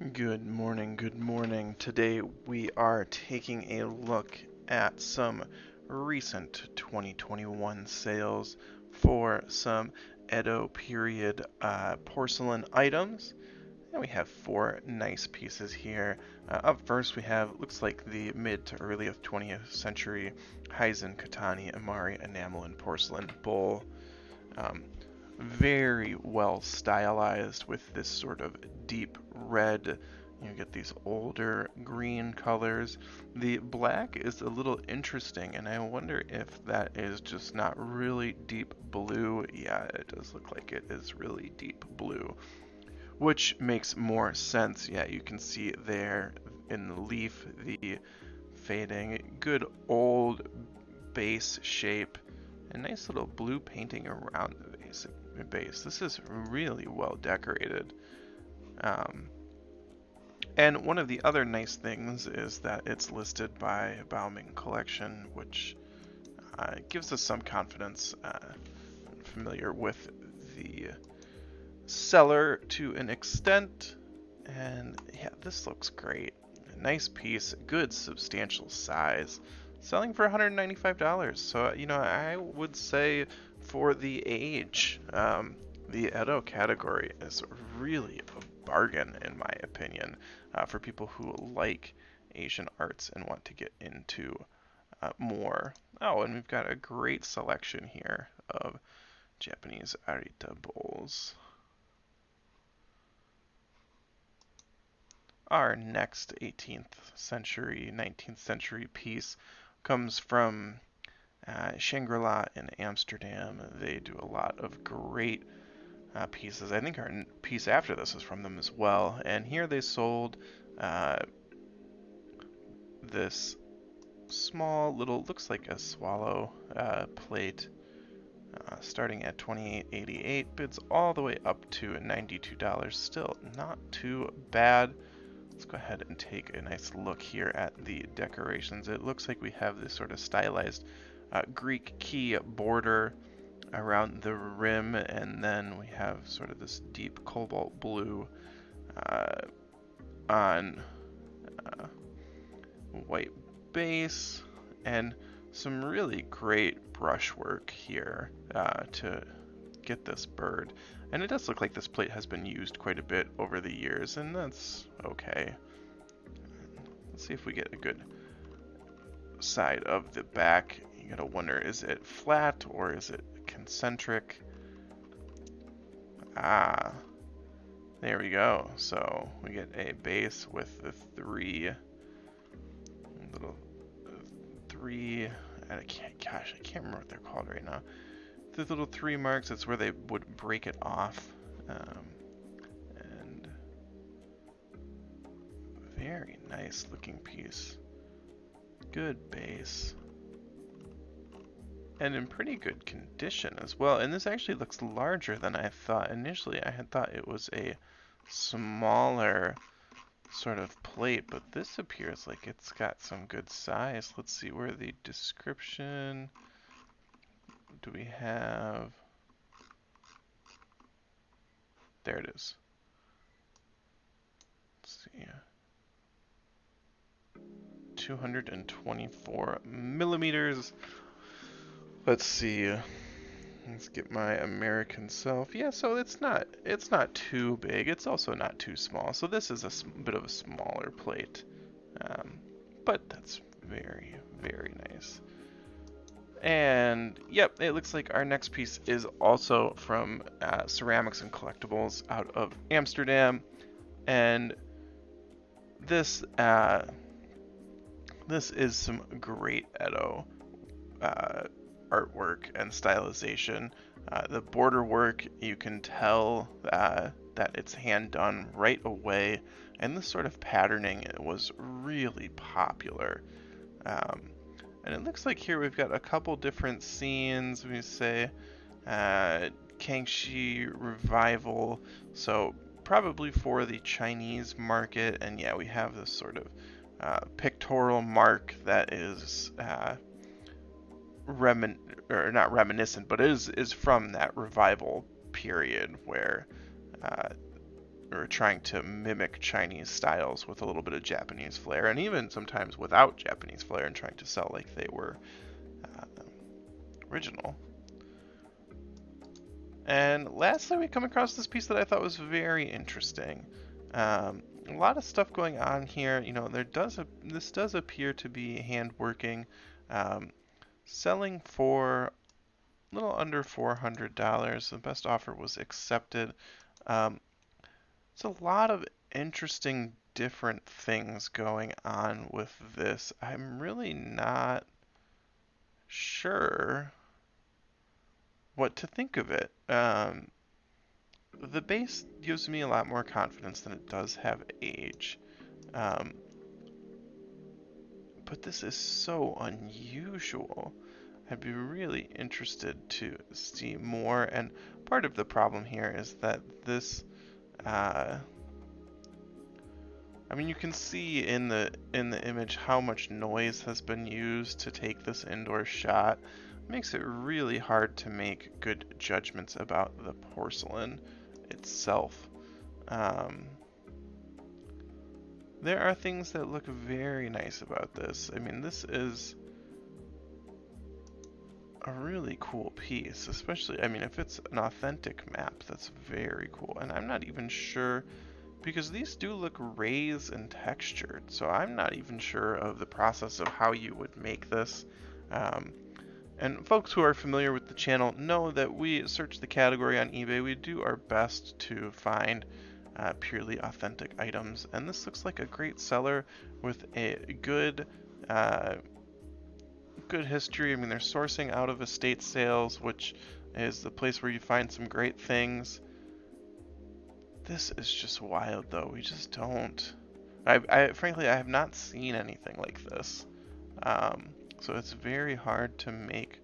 Good morning, good morning. Today we are taking a look at some recent 2021 sales for some Edo period porcelain items. And we have four nice pieces here. Up first we have, looks like the mid to early 20th century Hizen Katani Amari enamel and porcelain bowl. Um, Very well stylized with this sort of deep red. You get these older green colors. The black is a little interesting, and I wonder if that is just not really deep blue. Yeah, it does look like it is really deep blue, which makes more sense. Yeah, you can see there in the leaf the fading. Good old base shape. A nice little blue painting around the base. This is really well decorated. Um, and one of the other nice things is that it's listed by Bauming Collection, which gives us some confidence. I'm familiar with the seller to an extent, and yeah, this looks great. A nice piece, good substantial size, selling for $195. So, I would say for the age, the Edo category is really a bargain, in my opinion, for people who like Asian arts and want to get into more. Oh, and we've got a great selection here of Japanese Arita bowls. Our next 18th century, 19th century piece comes from Shangri-La in Amsterdam. They do a lot of great pieces. I think our piece after this is from them as well. And here they sold uh, this small little, looks like a swallow plate, starting at $28.88, bids all the way up to $92. Still not too bad. Let's go ahead and take a nice look here at the decorations. It looks like we have this sort of stylized Greek key border around the rim, and then we have sort of this deep cobalt blue uh, on white base, and some really great brushwork here to get this bird. And it does look like this plate has been used quite a bit over the years, and that's okay. Let's see if we get a good side of the back. You gotta wonder, is it flat or is it concentric? Ah, there we go. So we get a base with the three, I can't remember what they're called right now. The little three marks, that's where they would break it off. And very nice looking piece. Good base. And in pretty good condition as well. And this actually looks larger than I thought initially. I had thought it was a smaller sort of plate, but this appears like it's got some good size. Let's see where the description do we have. There it is. Let's see. 224 millimeters. Let's see. Let's get my American self. Yeah, so it's not too big. It's also not too small. So this is a bit of a smaller plate, but that's very, very nice. And yep, it looks like our next piece is also from Ceramics and Collectibles out of Amsterdam, and this this is some great Edo artwork and stylization. The border work, you can tell that it's hand done right away, and this sort of patterning was really popular. And it looks like here we've got a couple different scenes. We say Kangxi revival, so probably for the Chinese market. And yeah, we have this sort of pictorial mark that is not reminiscent, but is from that revival period where or trying to mimic Chinese styles with a little bit of Japanese flair, and even sometimes without Japanese flair, and trying to sell like they were original. And lastly, we come across this piece that I thought was very interesting. A lot of stuff going on here. You know, this does appear to be hand working, selling for a little under $400. The best offer was accepted. It's a lot of interesting different things going on with this. I'm really not sure what to think of it. The base gives me a lot more confidence than it does have age. Um, but this is so unusual. I'd be really interested to see more. And part of the problem here is that this, I mean, you can see in the image how much noise has been used to take this indoor shot. It makes it really hard to make good judgments about the porcelain itself. There are things that look very nice about this. I mean, this is a really cool piece, especially, I mean, if it's an authentic map, that's very cool. And I'm not even sure, because these do look raised and textured, so I'm not even sure of the process of how you would make this. And folks who are familiar with the channel know that we search the category on eBay. We do our best to find purely authentic items, and this looks like a great seller with a good good history. I mean, they're sourcing out of estate sales, which is the place where you find some great things. This is just wild, though. We just don't. Frankly, I have not seen anything like this. So it's very hard to make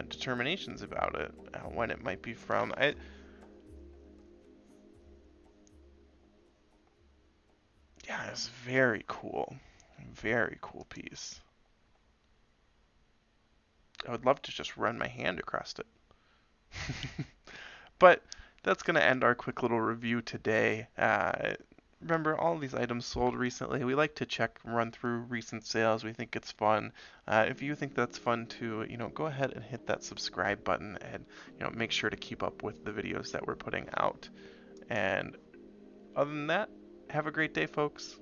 determinations about it, when it might be from. Yeah, it's very cool. Very cool piece. I would love to just run my hand across it. But that's going to end our quick little review today. Remember, all these items sold recently. We like to check and run through recent sales. We think it's fun. If you think that's fun too, go ahead and hit that subscribe button, and make sure to keep up with the videos that we're putting out. And other than that, have a great day, folks.